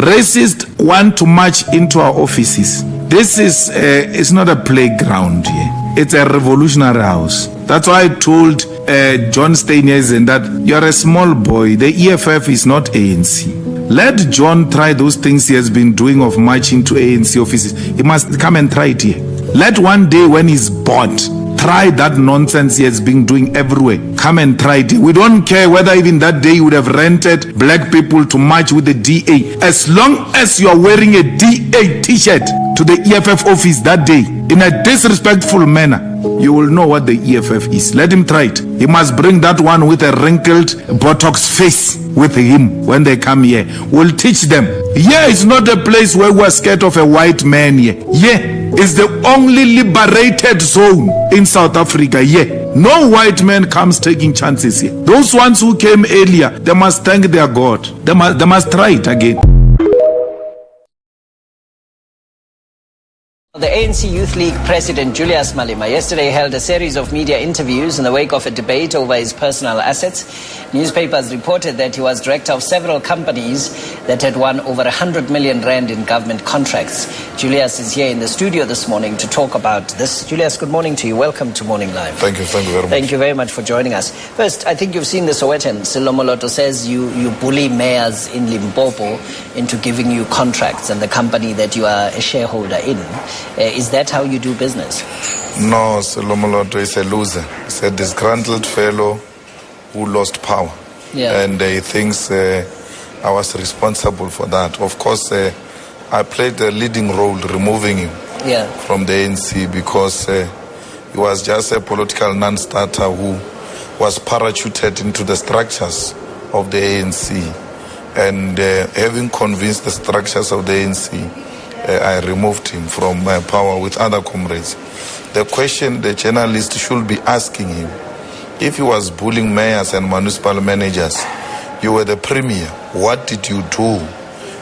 racists want to march into our offices. This is it's not a playground here. It's a revolutionary house. That's why I told John Steenhuisen that you're a small boy. The EFF is not ANC. Let John try those things he has been doing of marching to ANC offices. He must come and try it here. Let one day when he's bored, try that nonsense he has been doing everywhere. Come and try it. We don't care whether even that day you would have rented black people to march with the DA. As long as you are wearing a DA t-shirt to the EFF office that day in a disrespectful manner, you will know what the EFF is. Let him try it. He must bring that one with a wrinkled Botox face with him when they come here. We'll teach them. Yeah, it's not a place where we're scared of a white man here. Yeah. It's the only liberated zone in South Africa. Yeah. No white man comes taking chances here. Those ones who came earlier, they must thank their God. They must try it again. The ANC Youth League President Julius Malema yesterday held a series of media interviews in the wake of a debate over his personal assets. Newspapers reported that he was director of several companies that had won over 100 million rand in government contracts. Julius is here in the studio this morning to talk about this. Julius, good morning to you. Welcome to Morning Live. Thank you very much. Thank you very much for joining us. First, I think you've seen the Sowetan. Sello Moloto says you bully mayors in Limpopo into giving you contracts and the company that you are a shareholder in. Is that how you do business? No, Sello Moloto is a loser. He's a disgruntled fellow who lost power. Yeah. And he thinks I was responsible for that. Of course, I played a leading role removing him from the ANC because he was just a political non-starter who was parachuted into the structures of the ANC. And having convinced the structures of the ANC, I removed him from power with other comrades. The question the journalist should be asking him, if he was bullying mayors and municipal managers, you were the premier, what did you do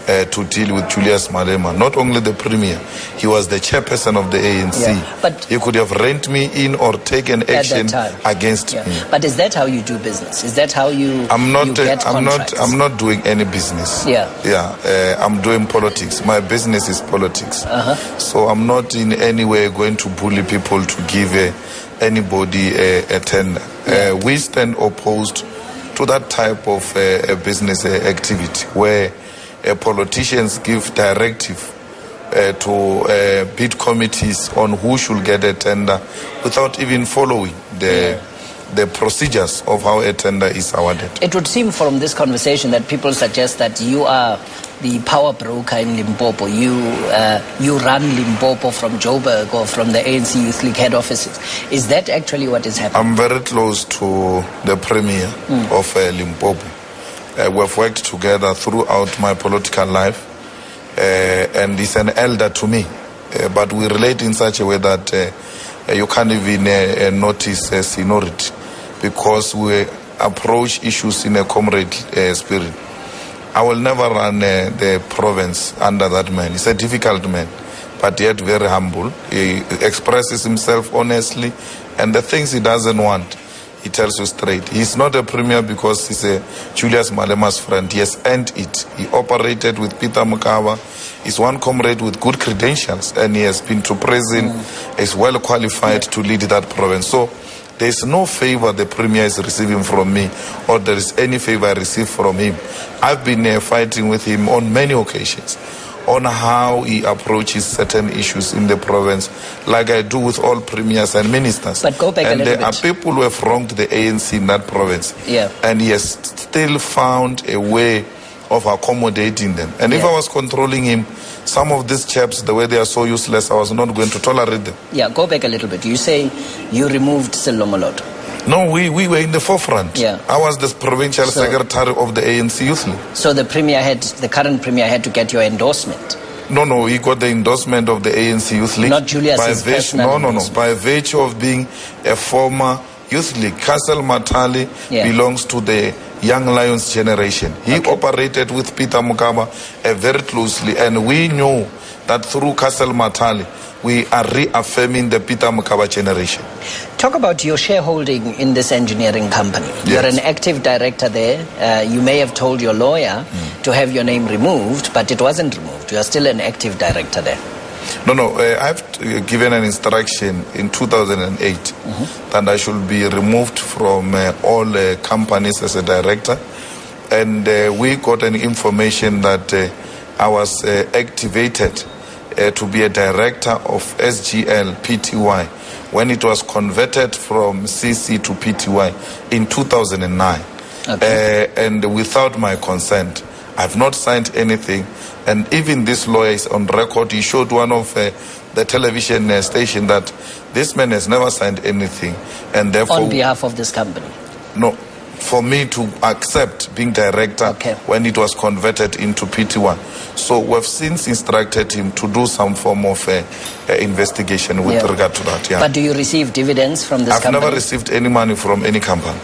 to deal with Julius Malema? Not only the premier, he was the chairperson of the ANC. Yeah, but he could have reined me in or taken action against me. But is that how you do business? Is that how you get contracts? I'm not doing any business. I'm doing politics. My business is politics. So I'm not in any way going to bully people to give anybody a tender. We stand opposed to that type of business activity where politicians give directive to bid committees on who should get a tender without even following the procedures of how a tender is awarded. It would seem from this conversation that people suggest that you are the power broker in Limpopo. You run Limpopo from Joburg or from the ANC Youth League head offices. Is that actually what is happening? I'm very close to the premier of Limpopo. We've worked together throughout my political life, and he's an elder to me. But we relate in such a way that you can't even notice seniority, because we approach issues in a comrade spirit. I will never run the province under that man. He's a difficult man, but yet very humble. He expresses himself honestly, and the things he doesn't want, he tells you straight. He's not a premier because he's a Julius Malema's friend. He has earned it. He operated with Peter Mokaba. He's one comrade with good credentials, and he has been to prison. Is well qualified to lead that province. So there is no favor the premier is receiving from me, or there is any favor I receive from him. I've been fighting with him on many occasions on how he approaches certain issues in the province, like I do with all premiers and ministers. But go back a little bit. And there are people who have wronged the ANC in that province. And he has still found a way of accommodating them. And if I was controlling him, some of these chaps, the way they are so useless, I was not going to tolerate them. Go back a little bit. You say you removed Sello Moloto. No, we were in the forefront. I was the provincial secretary of the ANC Youth League. So the current premier had to get your endorsement? No, he got the endorsement of the ANC Youth League. Not Julius's personal endorsement. By virtue of being a former Youth League. Castle Matali belongs to the Young Lions generation. He operated with Peter Mokaba very closely, and we knew that through Castle Matali, we are reaffirming the Peter Mokaba generation. Talk about your shareholding in this engineering company. Yes. You're an active director there. You may have told your lawyer to have your name removed, but it wasn't removed. You are still an active director there. No, I've given an instruction in 2008 that I should be removed from all companies as a director. And we got an information that I was activated to be a director of SGL Pty when it was converted from CC to Pty in 2009. And without my consent. I've not signed anything. And even this lawyer is on record. He showed one of the television station that this man has never signed anything. And therefore, on behalf of this company? No, for me to accept being director when it was converted into PT1. So we've since instructed him to do some form of investigation with regard to that. But do you receive dividends from this company? I've never received any money from any company.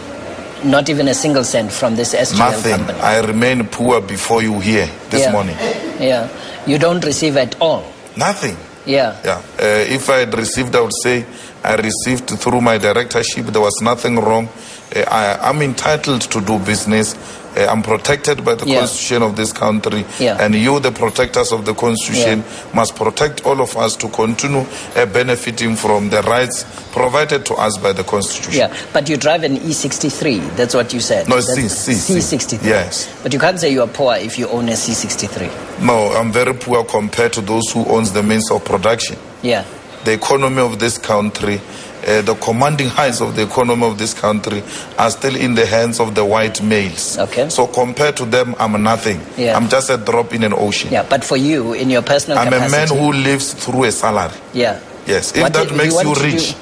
Not even a single cent from this SGL Nothing. company? I remain poor before you here this morning. Yeah. You don't receive at all? Nothing. Yeah. Yeah. If I had received, I would say I received through my directorship. There was nothing wrong. I'm entitled to do business. I'm protected by the constitution of this country. And you, the protectors of the constitution, must protect all of us to continue benefiting from the rights provided to us by the constitution. Yeah, but you drive an E63. That's what you said. No, C63. Yes. But you can't say you are poor if you own a C63. No, I'm very poor compared to those who owns the means of production. Yeah. The economy of this country, the commanding heights of the economy of this country are still in the hands of the white males. So compared to them, I'm nothing. I'm just a drop in an ocean. Yeah, but for you, in your personal capacity... I'm a man who lives through a salary. Yeah. Yes, if that makes you rich,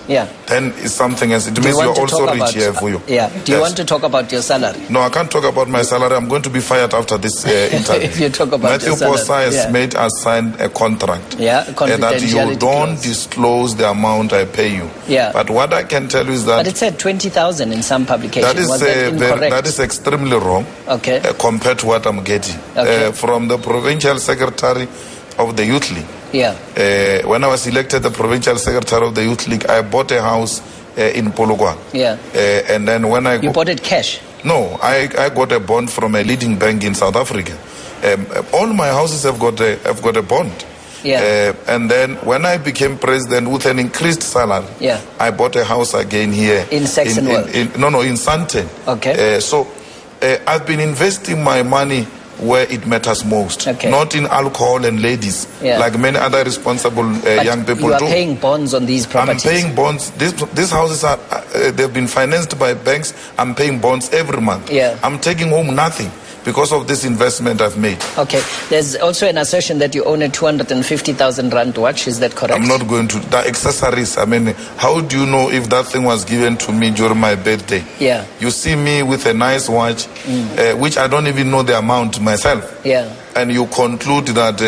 then it's something else. It means you're also rich here for you. Yeah. Do you want to talk about your salary? No, I can't talk about my salary. I'm going to be fired after this interview. If you talk about Matthew your salary. Posa has made us sign a contract that you don't disclose the amount I pay you. But what I can tell you is that... But it said 20,000 in some publications. That is extremely wrong compared to what I'm getting. From the provincial secretary of the Youth League. When I was elected the provincial secretary of the Youth League, I bought a house in Polokwane. And then when I... You bought it cash? No, I got a bond from a leading bank in South Africa. All my houses have got a bond. And then when I became president with an increased salary, I bought a house again here. In Saxonwold? In Sandton. So I've been investing my money where it matters most, not in alcohol and ladies, like many other responsible young people do. You are paying bonds on these properties? I'm paying bonds. These houses are they've been financed by banks. I'm paying bonds every month. I'm taking home nothing because of this investment I've made. There's also an assertion that you own a 250,000 rand watch. Is that correct? I'm not going to. The accessories, I mean, how do you know if that thing was given to me during my birthday? You see me with a nice watch, which I don't even know the amount myself. And you conclude that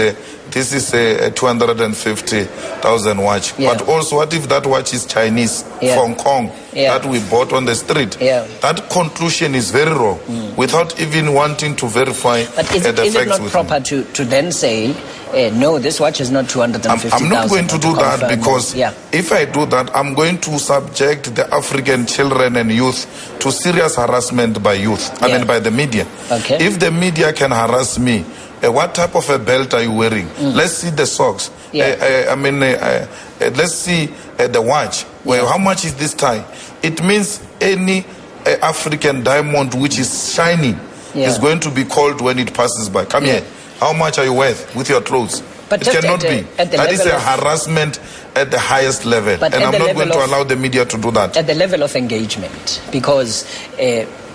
this is a 250,000 watch. But also, what if that watch is Chinese, Hong Kong, that we bought on the street? That conclusion is very wrong, without even wanting to verify the facts. But is it not proper to then say, no, this watch is not 250,000? I'm not going to do that because if I do that, I'm going to subject the African children and youth to serious harassment by youth, I mean by the media. If the media can harass me, what type of a belt are you wearing? Let's see the socks. Let's see the watch. Well, how much is this tie? It means any African diamond which is shining is going to be called when it passes by. Come here. How much are you worth with your clothes? But it cannot be. That is a harassment at the highest level. And I'm not going to allow the media to do that. At the level of engagement, because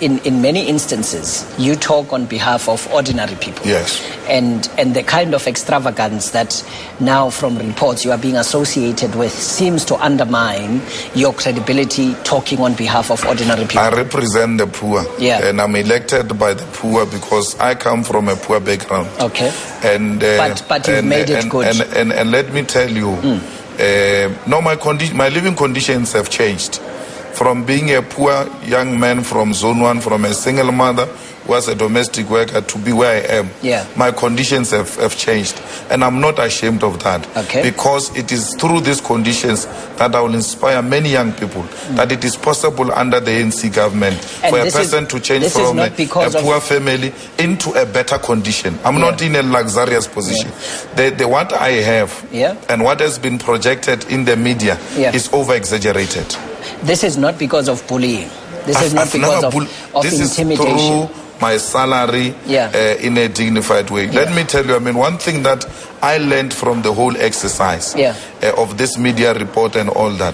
in many instances, you talk on behalf of ordinary people. And the kind of extravagance that now from reports you are being associated with seems to undermine your credibility talking on behalf of ordinary people. I represent the poor. And I'm elected by the poor because I come from a poor background. And but you've made it good. And let me tell you, no, my living conditions have changed. from being a poor young man from Zone 1, from a single mother who was a domestic worker, to be where I am. Yeah. My conditions have changed, and I'm not ashamed of that. Okay. Because it is through these conditions that I will inspire many young people that it is possible under the ANC government And for a this person is- to change this is from not a because of- poor family into a better condition. I'm not in a luxurious position. The what I have Yeah. and what has been projected in the media Yeah. is over-exaggerated. This is not because of bullying. This is not I've because never of, bull- of this intimidation. is through my salary Yeah. in a dignified way. Let Yeah. me tell you, I mean, one thing that I learned from the whole exercise Yeah. of this media report and all that,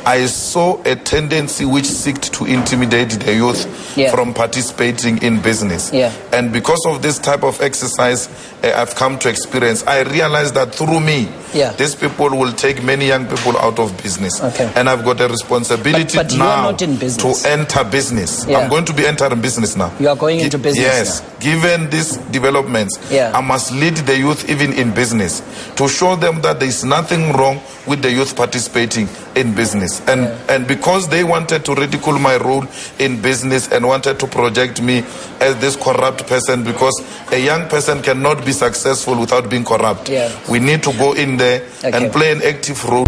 I saw a tendency which seeked to intimidate the youth Yeah. from participating in business. Yeah. And because of this type of exercise I've come to experience, I realized that through me, Yeah. these people will take many young people out of business. Okay. And I've got a responsibility But you are now not in business. to enter business. Yeah. I'm going to be entering business now. You are going into business Yes. now. Given these developments, Yeah. I must lead the youth even in business to show them that there is nothing wrong with the youth participating in business. And because they wanted to ridicule my role in business and wanted to project me as this corrupt person, because a young person cannot be successful without being corrupt. Yeah. We need to go in there Okay. and play an active role.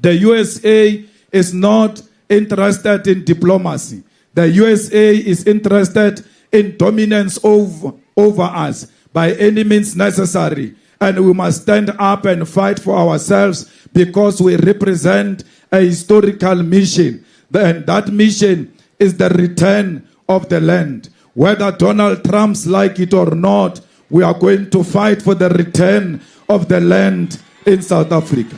The USA is not interested in diplomacy. The USA is interested in dominance over us by any means necessary. And we must stand up and fight for ourselves because we represent a historical mission. And that mission is the return of the land. Whether Donald Trump's like it or not, we are going to fight for the return of the land in South Africa.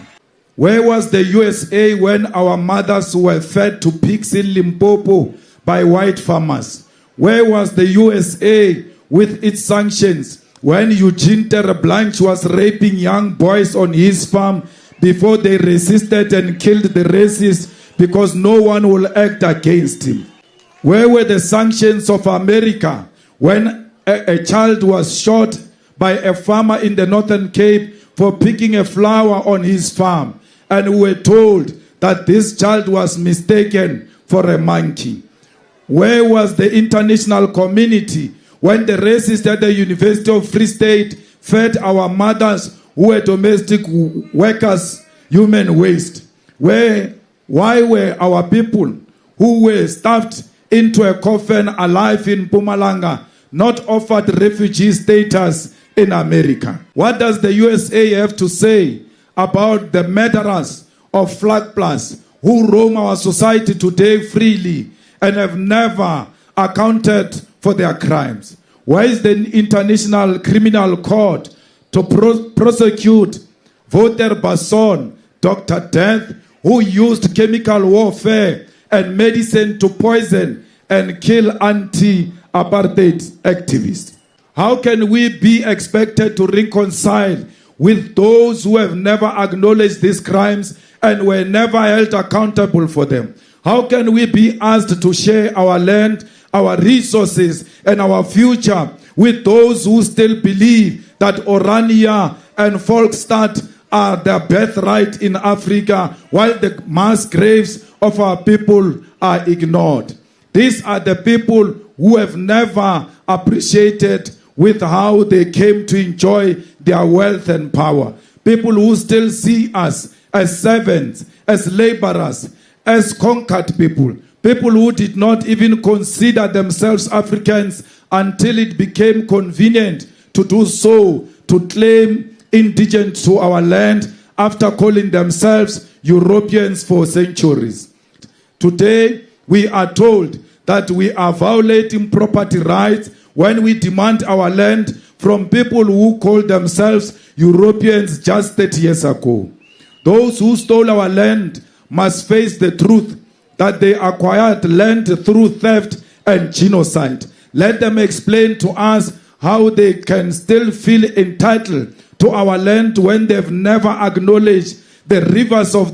Where was the USA when our mothers were fed to pigs in Limpopo by white farmers? Where was the USA with its sanctions when Eugene Terreblanche was raping young boys on his farm before they resisted and killed the racists because no one will act against him? Where were the sanctions of America when a child was shot by a farmer in the Northern Cape for picking a flower on his farm? And we were told that this child was mistaken for a monkey. Where was the international community when the racists at the University of Free State fed our mothers who were domestic workers human waste? Why were our people who were stuffed into a coffin alive in Mpumalanga not offered refugee status in America? What does the USA have to say about the murderers of Flag Plus who roam our society today freely and have never accounted for their crimes? Where is the International Criminal Court to prosecute Wouter Basson, Dr. Death, who used chemical warfare and medicine to poison and kill anti-apartheid activists? How can we be expected to reconcile with those who have never acknowledged these crimes and were never held accountable for them? How can we be asked to share our land, our resources, and our future with those who still believe that Orania and Volksstadt are their birthright in Africa, while the mass graves of our people are ignored? These are the people who have never appreciated with how they came to enjoy their wealth and power. People who still see us as servants, as laborers, as conquered people. People who did not even consider themselves Africans until it became convenient to do so, to claim indigenous to our land after calling themselves Europeans for centuries. Today, we are told that we are violating property rights when we demand our land from people who called themselves Europeans just 30 years ago. Those who stole our land must face the truth that they acquired land through theft and genocide. Let them explain to us how they can still feel entitled to our land when they've never acknowledged the rivers of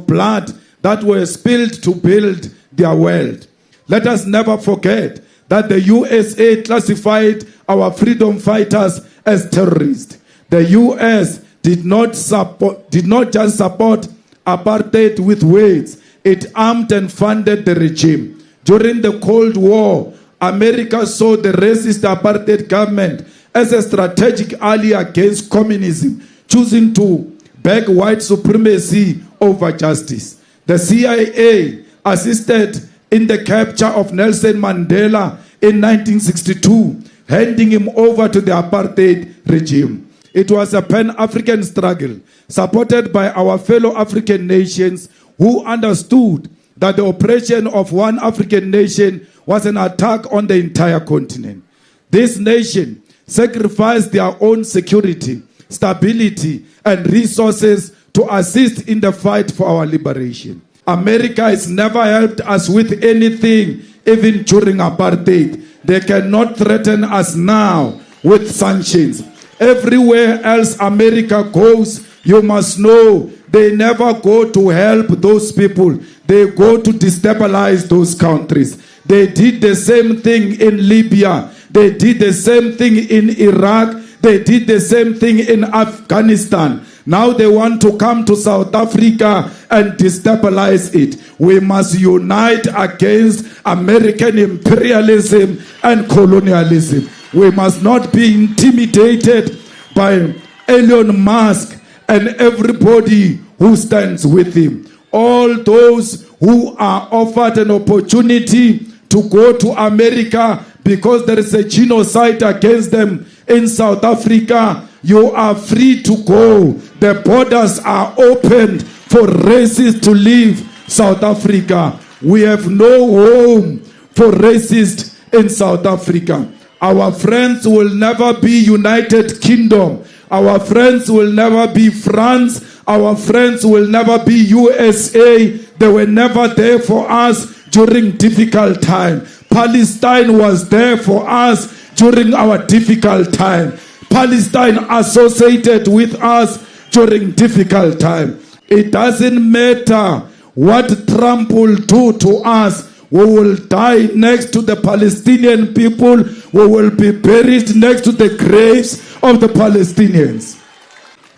blood that were spilled to build their world. Let us never forget that the USA classified our freedom fighters as terrorists. The US did not just support apartheid with words. It armed and funded the regime. During the Cold War, America saw the racist apartheid government as a strategic ally against communism, choosing to back white supremacy over justice. The CIA assisted in the capture of Nelson Mandela in 1962, handing him over to the apartheid regime. It was a Pan-African struggle supported by our fellow African nations who understood that the oppression of one African nation was an attack on the entire continent. This nation sacrificed their own security, stability, and resources to assist in the fight for our liberation. America has never helped us with anything, even during apartheid. They cannot threaten us now with sanctions. Everywhere else America goes, you must know they never go to help those people. They go to destabilize those countries. They did the same thing in Libya. They did the same thing in Iraq. They did the same thing in Afghanistan. Now they want to come to South Africa and destabilize it. We must unite against American imperialism and colonialism. We must not be intimidated by Elon Musk and everybody who stands with him. All those who are offered an opportunity to go to America because there is a genocide against them in South Africa, you are free to go. The borders are opened for racists to leave South Africa. We have no home for racists in South Africa. Our friends will never be United Kingdom. Our friends will never be France. Our friends will never be USA. They were never there for us during difficult time. Palestine was there for us during our difficult time. Palestine associated with us during difficult time. It doesn't matter what Trump will do to us. We will die next to the Palestinian people. We will be buried next to the graves of the Palestinians.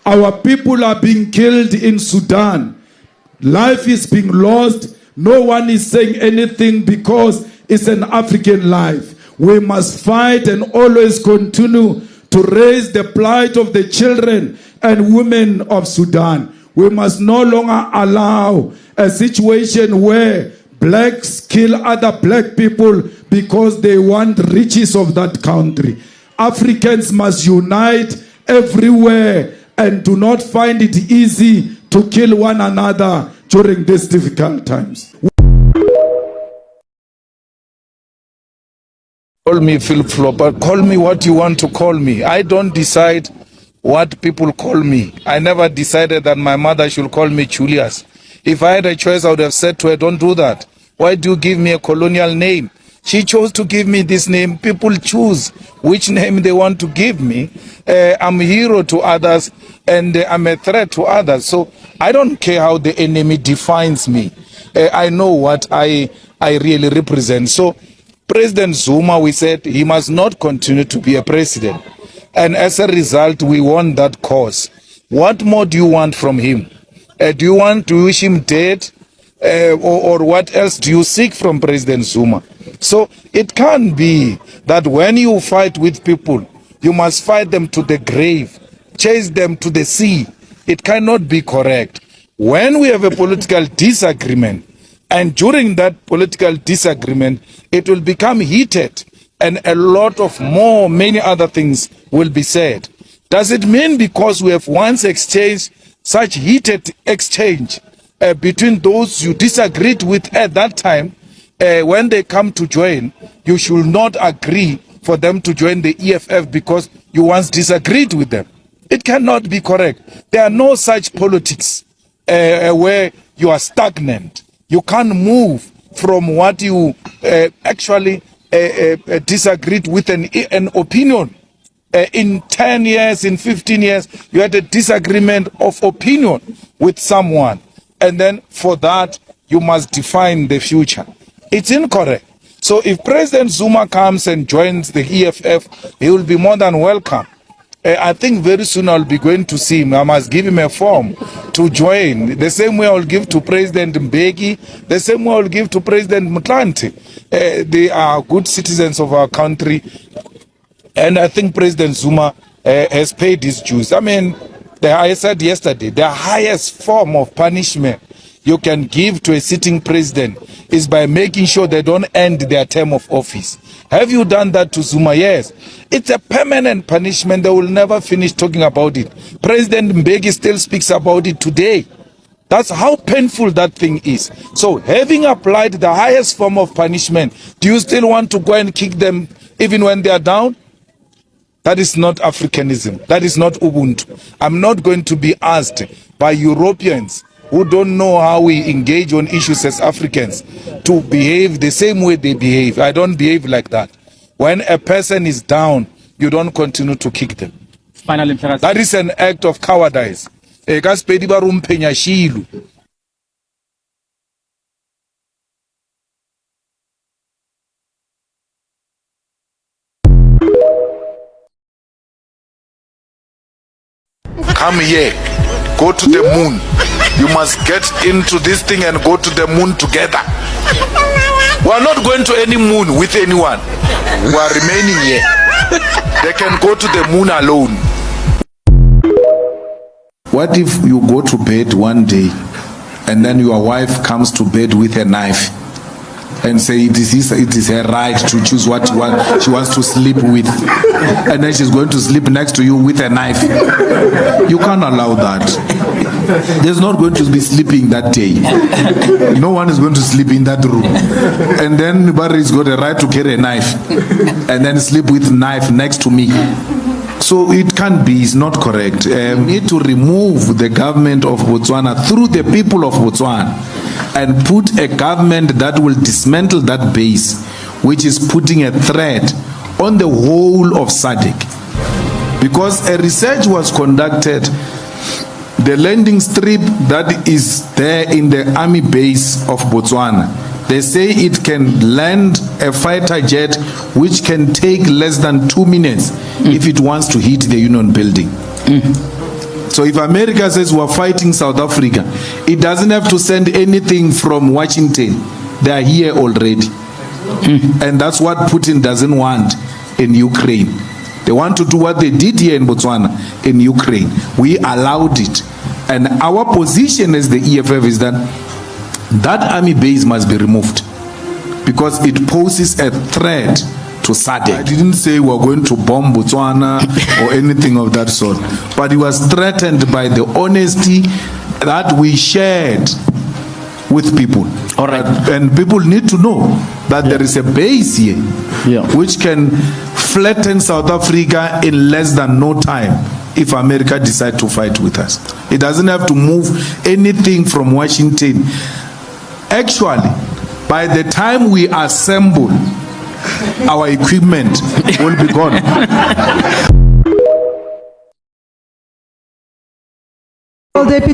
Our people are being killed in Sudan. Life is being lost. No one is saying anything because it's an African life. We must fight and always continue to raise the plight of the children and women of Sudan. We must no longer allow a situation where blacks kill other black people because they want riches of that country. Africans must unite everywhere and do not find it easy to kill one another during these difficult times. Call me flip-flopper, call me what you want to call me. I don't decide what people call me. I never decided that my mother should call me Julius. If I had a choice, I would have said to her, don't do that. Why do you give me a colonial name? She chose to give me this name. People choose which name they want to give me. I'm a hero to others and I'm a threat to others. So I don't care how the enemy defines me. I know what I really represent. So President Zuma, we said he must not continue to be a president. And as a result, we won that cause. What more do you want from him? Do you want to wish him dead? Or what else do you seek from President Zuma? So it can't be that when you fight with people, you must fight them to the grave, chase them to the sea. It cannot be correct. When we have a political disagreement, and during that political disagreement, it will become heated and a lot of many other things will be said. Does it mean because we have once exchanged such heated exchange between those you disagreed with at that time, when they come to join, you should not agree for them to join the EFF because you once disagreed with them? It cannot be correct. There are no such politics where you are stagnant. You can't move from what you actually disagreed with an opinion. In 10 years, in 15 years, you had a disagreement of opinion with someone. And then for that, you must define the future. It's incorrect. So if President Zuma comes and joins the EFF, he will be more than welcome. I think very soon I'll be going to see him. I must give him a form to join. The same way I'll give to President Mbeki, the same way I'll give to President Mutlanti. They are good citizens of our country. And I think President Zuma has paid his dues. I mean, I said yesterday, the highest form of punishment you can give to a sitting president is by making sure they don't end their term of office. Have you done that to Zuma? Yes. It's a permanent punishment. They will never finish talking about it. President Mbeki still speaks about it today. That's how painful that thing is. So having applied the highest form of punishment, do you still want to go and kick them even when they are down? That is not Africanism. That is not Ubuntu. I'm not going to be asked by Europeans who don't know how we engage on issues as Africans to behave the same way they behave. I don't behave like that. When a person is down, you don't continue to kick them. Finally, that is an act of cowardice. Come here, go to the moon. You must get into this thing and go to the moon together. We are not going to any moon with anyone. We are remaining here. They can go to the moon alone. What if you go to bed one day and then your wife comes to bed with a knife and say it is her right to choose what she wants to sleep with, and then she's going to sleep next to you with a knife? You can't allow that. There's not going to be sleeping that day. No one is going to sleep in that room. And then Barry's got a right to carry a knife and then sleep with a knife next to me. So it can't be, it's not correct. We need to remove the government of Botswana through the people of Botswana and put a government that will dismantle that base, which is putting a threat on the whole of SADC. Because a research was conducted, the landing strip that is there in the army base of Botswana, they say it can land a fighter jet which can take less than 2 minutes if it wants to hit the Union building. So if America says we're fighting South Africa, it doesn't have to send anything from Washington. They are here already. And that's what Putin doesn't want in Ukraine. They want to do what they did here in Botswana, in Ukraine. We allowed it. And our position as the EFF is that army base must be removed because it poses a threat to SADC. I didn't say we're going to bomb Botswana or anything of that sort, but it was threatened by the honesty that we shared with people. All right. And people need to know that there is a base here which can flatten South Africa in less than no time if America decides to fight with us. It doesn't have to move anything from Washington. Actually, by the time we assemble, our equipment will be gone.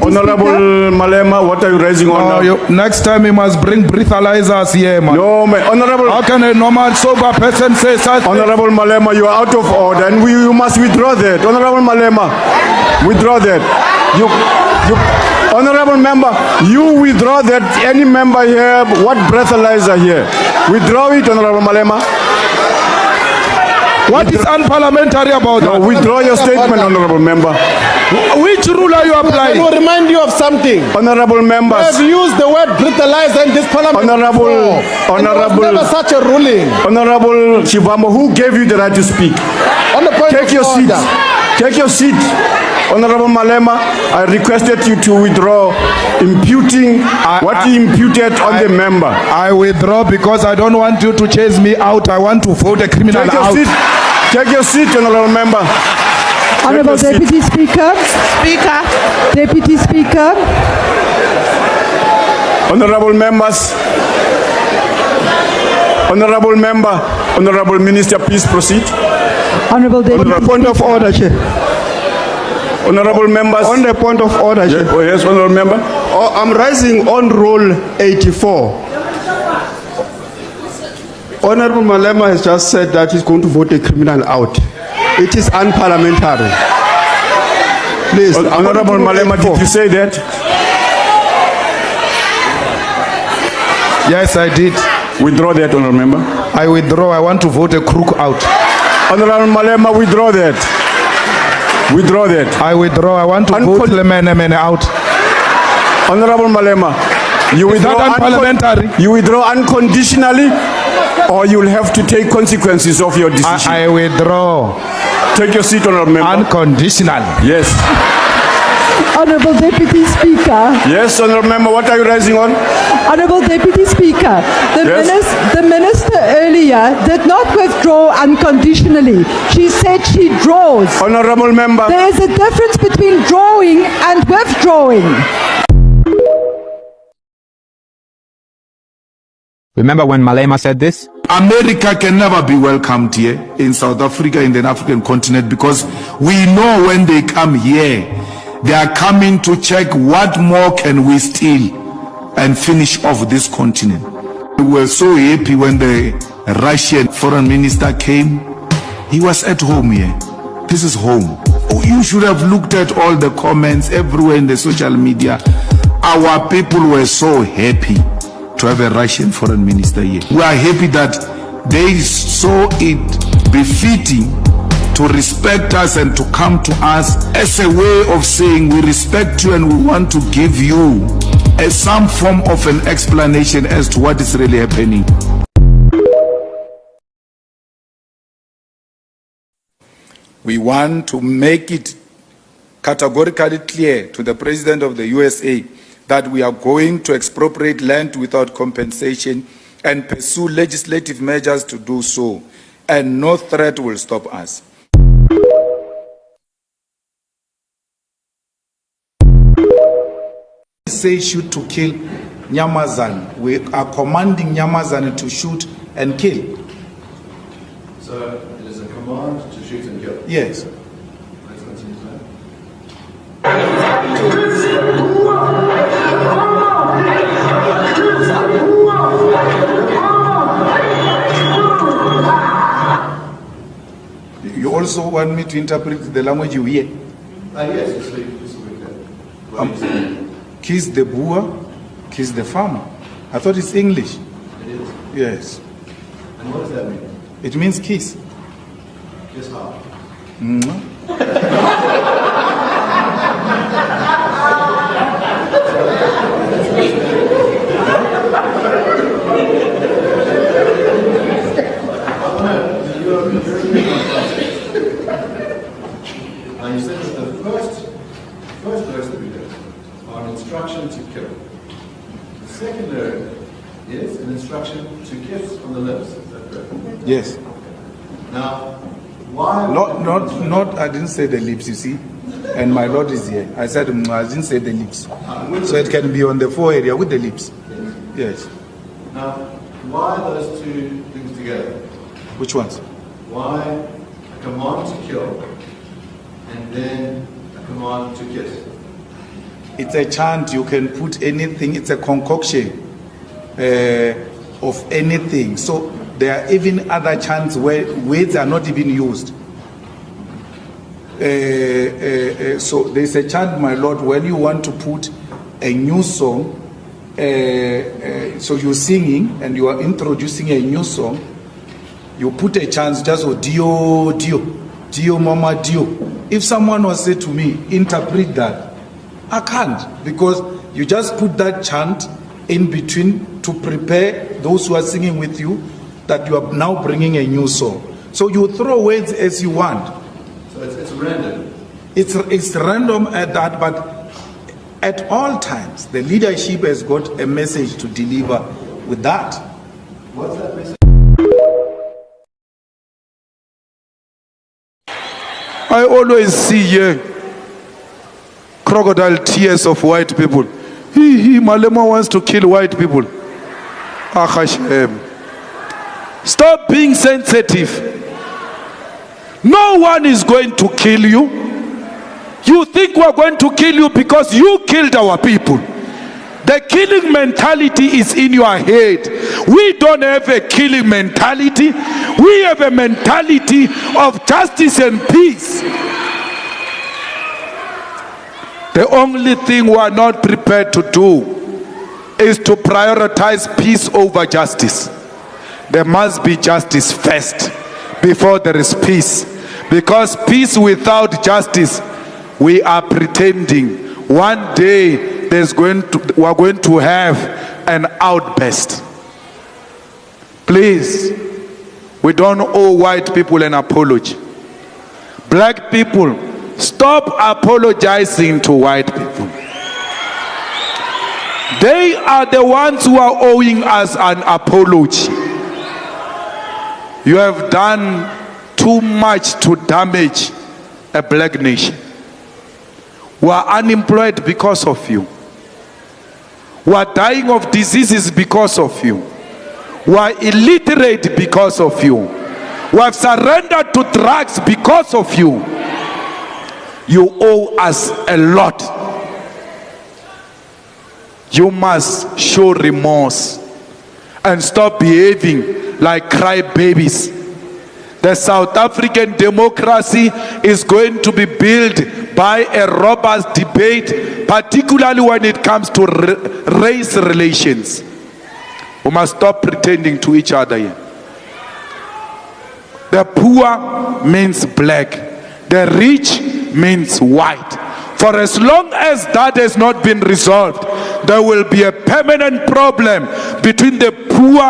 Honorable Malema, what are you raising on now? Next time you must bring breathalyzers here, man. No, man. Honorable. How can a normal sober person say such? Honorable Malema, you are out of order, and you must withdraw that. Honorable Malema, withdraw that. Honorable member, you withdraw that. Any member here, what breathalyzer here? Withdraw it, Honorable Malema. What is unparliamentary about that? Withdraw your statement, Honorable member. Which rule are you applying? I will remind you of something. Honorable members. We have used the word breathalyzer in this parliament. Honorable, there was never such a ruling. Honorable Chivambo, who gave you the right to speak? On the point Take your seat. Take your seat. Honorable Malema, I requested you to withdraw imputing what he imputed on the member. I withdraw because I don't want you to chase me out. I want to vote a criminal out. Take your seat, Honorable member. Honorable Deputy Speaker. Deputy Speaker. Honorable members. Honorable member. Honorable Minister, please proceed. Honorable Deputy Point of order, Chair. Honorable members. On the point of order, Chair. Yes, Honorable member. I'm rising on Rule 84. Honorable Malema has just said that he's going to vote a criminal out. It is unparliamentary. Please, Honorable Malema, did you say that? Yes, I did. Withdraw that, Honorable Member. I withdraw. I want to vote a crook out. Honorable Malema, withdraw that. Withdraw that. I withdraw. I want to vote Lemene out. Honorable Malema, you withdraw, that unparliamentary? You withdraw unconditionally, or you will have to take consequences of your decision. I withdraw. Take your seat, Honorable Member. Unconditional. Yes. Honorable Deputy Speaker. Yes, Honorable Member, what are you raising on? Honorable Deputy Speaker, the minister earlier did not withdraw unconditionally. She said she draws. Honorable Member. There is a difference between drawing and withdrawing. Remember when Malema said this? America can never be welcomed here in South Africa, in the African continent, because we know when they come here, they are coming to check what more can we steal and finish off this continent. We were so happy when the Russian foreign minister came. He was at home here. This is home. You should have looked at all the comments everywhere in the social media. Our people were so happy to have a Russian foreign minister here. We are happy that they saw it befitting to respect us and to come to us as a way of saying we respect you and we want to give you some form of an explanation as to what is really happening. We want to make it categorically clear to the President of the USA that we are going to expropriate land without compensation and pursue legislative measures to do so, and no threat will stop us. Say shoot to kill Nyamazan. We are commanding Nyamazan to shoot and kill. So it is a command to shoot and kill? Yes. Let's continue to that. You also want me to interpret the language you hear? Yes, just so we can. Kiss the Boer, kiss the farmer. I thought it's English. It is. Yes. And what does that mean? It means kiss. Kiss how? You said that the first verse that we did are an instruction to kill. The second lyric is an instruction to kiss on the lips. Is that correct? Yes. Now, why? Not. I didn't say the lips. You see, and my Lord is here. I said I didn't say the lips. So it can be on the forehead with the lips. Yes. Now, why those two things together? Which ones? Why a command to kill and then a command to kiss? It's a chant. You can put anything. It's a concoction of anything. So there are even other chants where words are not even used. So there's a chant, my Lord, when you want to put a new song, so you're singing and you are introducing a new song, you put a chant just oh, Dio, Dio, Dio, Mama, Dio. If someone was say to me, interpret that, I can't, because you just put that chant in between to prepare those who are singing with you that you are now bringing a new song. So you throw words as you want. So it's random. It's random at that, but at all times the leadership has got a message to deliver with that. What's that message? I always see here crocodile tears of white people. Malema wants to kill white people. Hashem. Stop being sensitive. No one is going to kill you. You think we're going to kill you because you killed our people. The killing mentality is in your head. We don't have a killing mentality. We have a mentality of justice and peace. The only thing we are not prepared to do is to prioritize peace over justice. There must be justice first before there is peace. Because peace without justice, we are pretending one day we are going to have an outburst. Please, we don't owe white people an apology. Black people, stop apologizing to white people. They are the ones who are owing us an apology. You have done too much to damage a black nation. We are unemployed because of you. We are dying of diseases because of you. We are illiterate because of you. We have surrendered to drugs because of you. You owe us a lot. You must show remorse and stop behaving like crybabies. The South African democracy is going to be built by a robust debate, particularly when it comes to race relations. We must stop pretending to each other here. The poor means black. The rich means white. For as long as that has not been resolved, there will be a permanent problem between the poor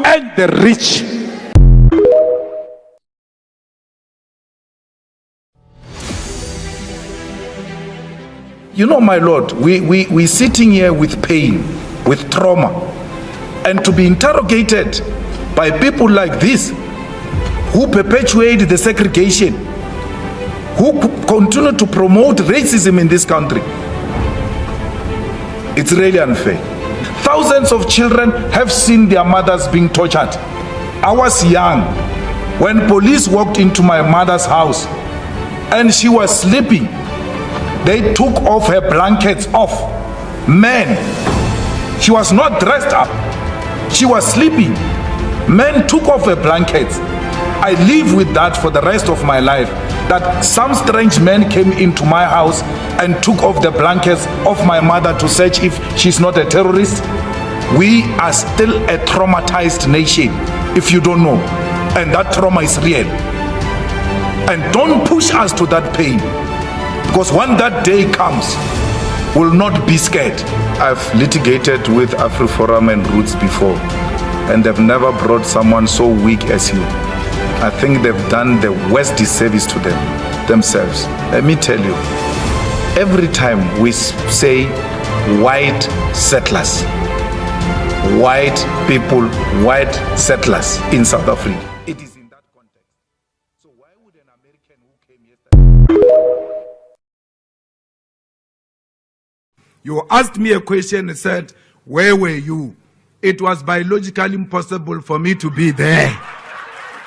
and the rich. You know, my Lord, we're sitting here with pain, with trauma, and to be interrogated by people like this who perpetuate the segregation, who continue to promote racism in this country. It's really unfair. Thousands of children have seen their mothers being tortured. I was young when police walked into my mother's house and she was sleeping. They took off her blankets off. Men, she was not dressed up. She was sleeping. Men took off her blankets. I live with that for the rest of my life. That some strange men came into my house and took off the blankets of my mother to search if she's not a terrorist. We are still a traumatized nation, if you don't know. And that trauma is real. And don't push us to that pain. Because when that day comes, we'll not be scared. I've litigated with AfriForum and Roots before, and they've never brought someone so weak as you. I think they've done the worst disservice to themselves. Let me tell you, every time we say white settlers, white people, white settlers in South Africa, it is in that context. So why would an American who came yesterday... You asked me a question and said, where were you? It was biologically impossible for me to be there.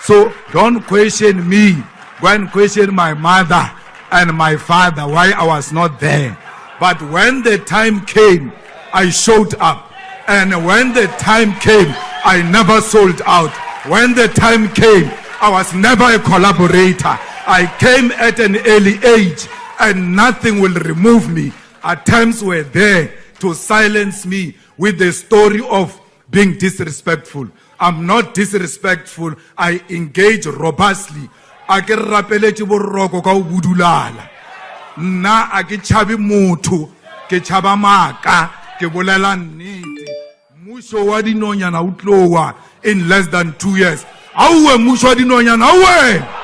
So don't question me. Go and question my mother and my father why I was not there. But when the time came, I showed up. And when the time came, I never sold out. When the time came, I was never a collaborator. I came at an early age and nothing will remove me. Attempts were there to silence me with the story of being disrespectful. I'm not disrespectful. I engage robustly. A ke rapeletse boroko ka o budulala. Nna a ke tshabe motho, ke tshaba maka, ke bolela nnete. Mmuso wa dinonyana o tlowa in less than 2 years. Auwe mmuso wa dinonyana, auwe!